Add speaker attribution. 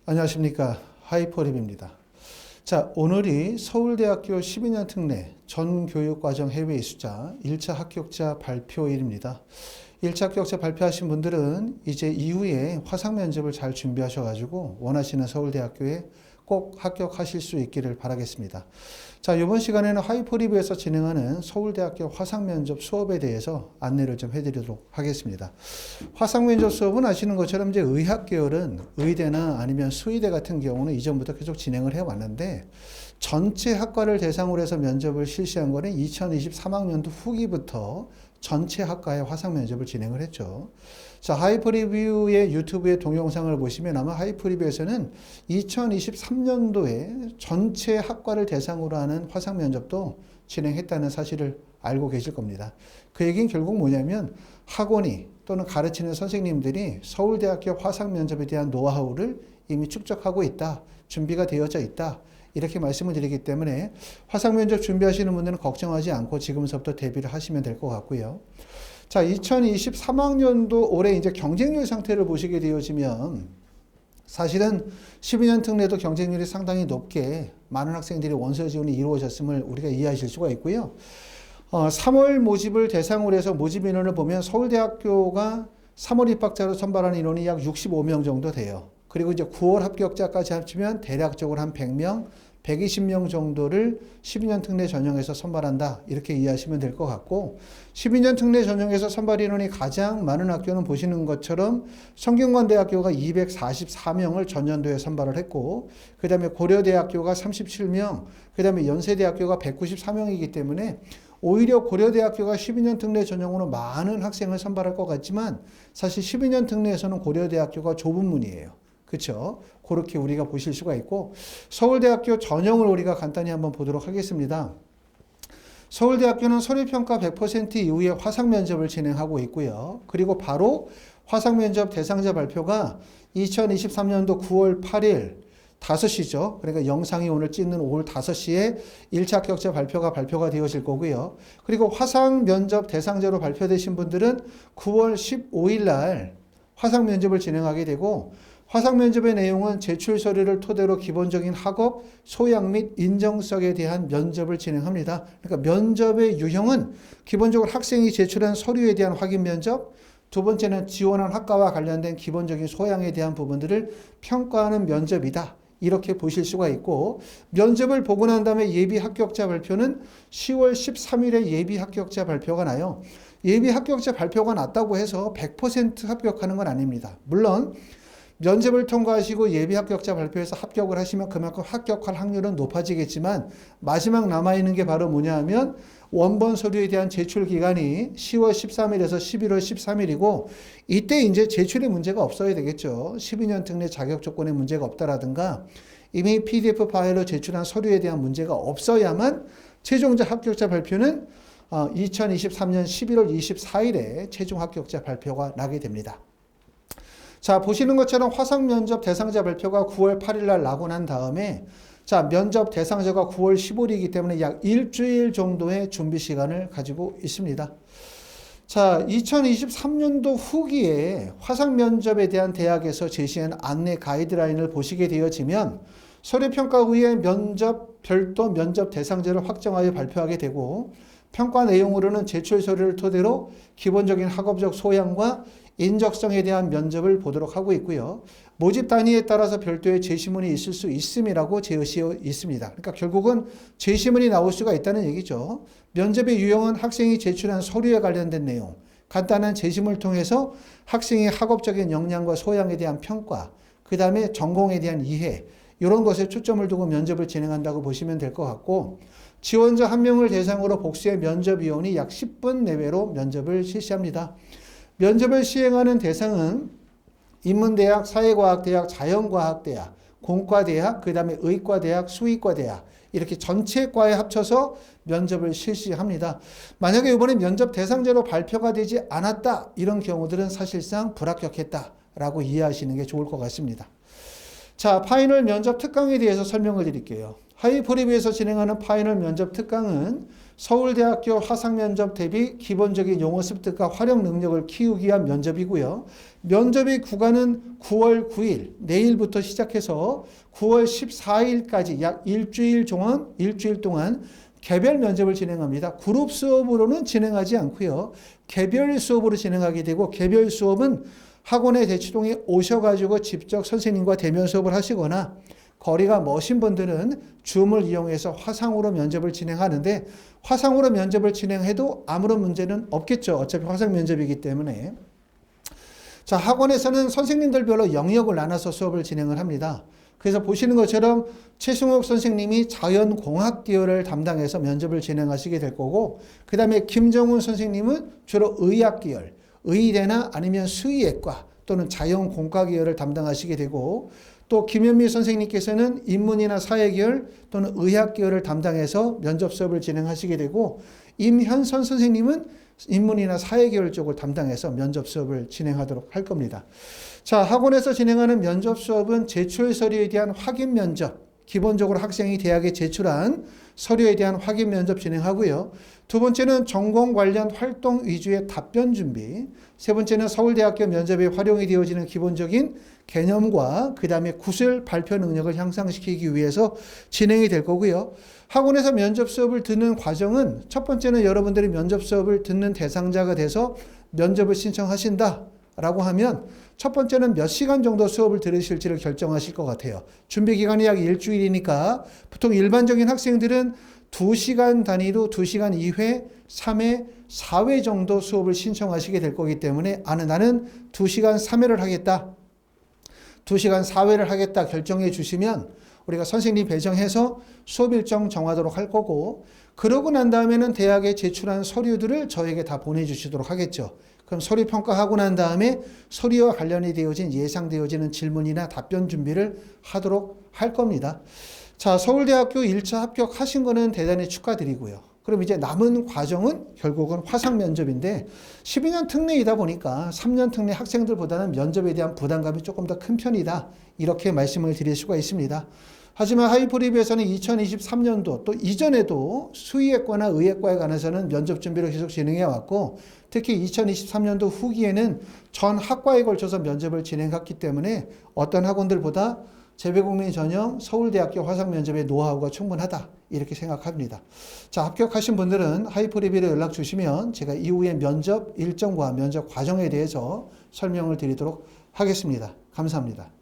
Speaker 1: 안녕하십니까. 하이퍼립입니다. 자, 오늘이 서울대학교 12년 특례 전교육과정 해외 이수자 1차 합격자 발표일입니다. 1차 합격자 발표하신 분들은 이제 이후에 화상 면접을 잘 준비하셔가지고 원하시는 서울대학교에 꼭 합격하실 수 있기를 바라겠습니다. 자, 이번 시간에는 하이퍼리뷰에서 진행하는 서울대학교 화상면접 수업에 대해서 안내를 좀 해드리도록 하겠습니다. 화상면접 수업은 아시는 것처럼 이제 의학 계열은 의대나 아니면 수의대 같은 경우는 이전부터 계속 진행을 해왔는데 전체 학과를 대상으로 해서 면접을 실시한 거는 2023학년도 후기부터 전체 학과의 화상 면접을 진행을 했죠. 자, 하이퍼리뷰의 유튜브의 동영상을 보시면 아마 하이퍼리뷰에서는 2023년도에 전체 학과를 대상으로 하는 화상 면접도 진행했다는 사실을 알고 계실 겁니다. 그 얘기는 결국 뭐냐면 학원이 또는 가르치는 선생님들이 서울대학교 화상 면접에 대한 노하우를 이미 축적하고 있다. 준비가 되어져 있다. 이렇게 말씀을 드리기 때문에 화상 면접 준비하시는 분들은 걱정하지 않고 지금서부터 대비를 하시면 될 것 같고요. 자, 2023학년도 올해 이제 경쟁률 상태를 보시게 되어지면 사실은 12년 특례도 경쟁률이 상당히 높게 많은 학생들이 원서 지원이 이루어졌음을 우리가 이해하실 수가 있고요. 3월 모집을 대상으로 해서 모집 인원을 보면 서울대학교가 3월 입학자로 선발하는 인원이 약 65명 정도 돼요. 그리고 이제 9월 합격자까지 합치면 대략적으로 한 100명, 120명 정도를 12년 특례 전형에서 선발한다. 이렇게 이해하시면 될 것 같고 12년 특례 전형에서 선발 인원이 가장 많은 학교는 보시는 것처럼 성균관대학교가 244명을 전년도에 선발을 했고 그 다음에 고려대학교가 37명, 그 다음에 연세대학교가 194명이기 때문에 오히려 고려대학교가 12년 특례 전형으로 많은 학생을 선발할 것 같지만 사실 12년 특례에서는 고려대학교가 좁은 문이에요. 그렇죠? 그렇게 우리가 보실 수가 있고 서울대학교 전형을 우리가 간단히 한번 보도록 하겠습니다. 서울대학교는 서류평가 100% 이후에 화상면접을 진행하고 있고요. 그리고 바로 화상면접 대상자 발표가 2023년도 9월 8일 5시죠. 그러니까 영상이 오늘 찍는 오후 5시에 1차 합격자 발표가 되어질 거고요. 그리고 화상면접 대상자로 발표되신 분들은 9월 15일 날 화상면접을 진행하게 되고 화상면접의 내용은 제출 서류를 토대로 기본적인 학업, 소양 및 인정성에 대한 면접을 진행합니다. 그러니까 면접의 유형은 기본적으로 학생이 제출한 서류에 대한 확인 면접, 두 번째는 지원한 학과와 관련된 기본적인 소양에 대한 부분들을 평가하는 면접이다. 이렇게 보실 수가 있고 면접을 보고 난 다음에 예비 합격자 발표는 10월 13일에 예비 합격자 발표가 나요. 예비 합격자 발표가 났다고 해서 100% 합격하는 건 아닙니다. 물론 면접을 통과하시고 예비 합격자 발표에서 합격을 하시면 그만큼 합격할 확률은 높아지겠지만 마지막 남아있는 게 바로 뭐냐 하면 원본 서류에 대한 제출 기간이 10월 13일에서 11월 13일이고 이때 이제 제출에 문제가 없어야 되겠죠. 12년 특례 자격 조건에 문제가 없다라든가 이미 PDF 파일로 제출한 서류에 대한 문제가 없어야만 최종자 합격자 발표는 2023년 11월 24일에 최종 합격자 발표가 나게 됩니다. 자, 보시는 것처럼 화상 면접 대상자 발표가 9월 8일 날 나고 난 다음에 자, 면접 대상자가 9월 15일이기 때문에 약 일주일 정도의 준비 시간을 가지고 있습니다. 자, 2023년도 후기에 화상 면접에 대한 대학에서 제시한 안내 가이드라인을 보시게 되어지면 서류평가 후에 별도 면접 대상자를 확정하여 발표하게 되고 평가 내용으로는 제출 서류를 토대로 기본적인 학업적 소양과 인적성에 대한 면접을 보도록 하고 있고요. 모집 단위에 따라서 별도의 제시문이 있을 수 있음이라고 제시되어 있습니다. 그러니까 결국은 제시문이 나올 수가 있다는 얘기죠. 면접의 유형은 학생이 제출한 서류에 관련된 내용, 간단한 제시문을 통해서 학생의 학업적인 역량과 소양에 대한 평가, 그 다음에 전공에 대한 이해, 이런 것에 초점을 두고 면접을 진행한다고 보시면 될 것 같고 지원자 1명을 대상으로 복수의 면접위원이 약 10분 내외로 면접을 실시합니다. 면접을 시행하는 대상은 인문대학, 사회과학대학, 자연과학대학, 공과대학, 그 다음에 의과대학, 수의과대학 이렇게 전체 과에 합쳐서 면접을 실시합니다. 만약에 이번에 면접 대상자로 발표가 되지 않았다 이런 경우들은 사실상 불합격했다라고 이해하시는 게 좋을 것 같습니다. 자, 파이널 면접 특강에 대해서 설명을 드릴게요. 하이퍼리뷰에서 진행하는 파이널 면접 특강은 서울대학교 화상면접 대비 기본적인 용어 습득과 활용 능력을 키우기 위한 면접이고요. 면접의 구간은 9월 9일, 내일부터 시작해서 9월 14일까지 약 일주일 동안 개별 면접을 진행합니다. 그룹 수업으로는 진행하지 않고요. 개별 수업으로 진행하게 되고, 개별 수업은 학원의 대치동에 오셔가지고 직접 선생님과 대면 수업을 하시거나, 거리가 머신 분들은 줌을 이용해서 화상으로 면접을 진행하는데, 화상으로 면접을 진행해도 아무런 문제는 없겠죠. 어차피 화상 면접이기 때문에. 자, 학원에서는 선생님들별로 영역을 나눠서 수업을 진행을 합니다. 그래서 보시는 것처럼 최승욱 선생님이 자연공학 계열을 담당해서 면접을 진행하시게 될 거고, 그 다음에 김정훈 선생님은 주로 의학 계열, 의대나 아니면 수의학과 또는 자연공과 계열을 담당하시게 되고, 또 김현미 선생님께서는 인문이나 사회계열 또는 의학계열을 담당해서 면접 수업을 진행하시게 되고, 임현선 선생님은 인문이나 사회계열 쪽을 담당해서 면접 수업을 진행하도록 할 겁니다. 자, 학원에서 진행하는 면접 수업은 제출 서류에 대한 확인 면접, 기본적으로 학생이 대학에 제출한 서류에 대한 확인 면접 진행하고요. 두 번째는 전공 관련 활동 위주의 답변 준비. 세 번째는 서울대학교 면접에 활용이 되어지는 기본적인 개념과 그 다음에 구술 발표 능력을 향상시키기 위해서 진행이 될 거고요. 학원에서 면접 수업을 듣는 과정은 첫 번째는 여러분들이 면접 수업을 듣는 대상자가 돼서 면접을 신청하신다 라고 하면 첫 번째는 몇 시간 정도 수업을 들으실지를 결정하실 것 같아요. 준비 기간이 약 일주일이니까 보통 일반적인 학생들은 2시간 단위로 2시간 2회, 3회, 4회 정도 수업을 신청하시게 될 거기 때문에 나는 2시간 3회를 하겠다, 2시간 4회를 하겠다 결정해 주시면 우리가 선생님 배정해서 수업 일정 정하도록 할 거고, 그러고 난 다음에는 대학에 제출한 서류들을 저에게 다 보내주시도록 하겠죠. 그럼 서류 평가하고 난 다음에 서류와 관련이 되어진 예상되어지는 질문이나 답변 준비를 하도록 할 겁니다. 자, 서울대학교 1차 합격하신 거는 대단히 축하드리고요. 그럼 이제 남은 과정은 결국은 화상 면접인데 12년 특례이다 보니까 3년 특례 학생들보다는 면접에 대한 부담감이 조금 더 큰 편이다. 이렇게 말씀을 드릴 수가 있습니다. 하지만 하이프리뷰에서는 2023년도 또 이전에도 수의학과나 의학과에 관해서는 면접 준비를 계속 진행해 왔고, 특히 2023년도 후기에는 전 학과에 걸쳐서 면접을 진행했기 때문에 어떤 학원들보다 재배국민 전형 서울대학교 화상 면접의 노하우가 충분하다 이렇게 생각합니다. 자, 합격하신 분들은 하이프리뷰로 연락 주시면 제가 이후에 면접 일정과 면접 과정에 대해서 설명을 드리도록 하겠습니다. 감사합니다.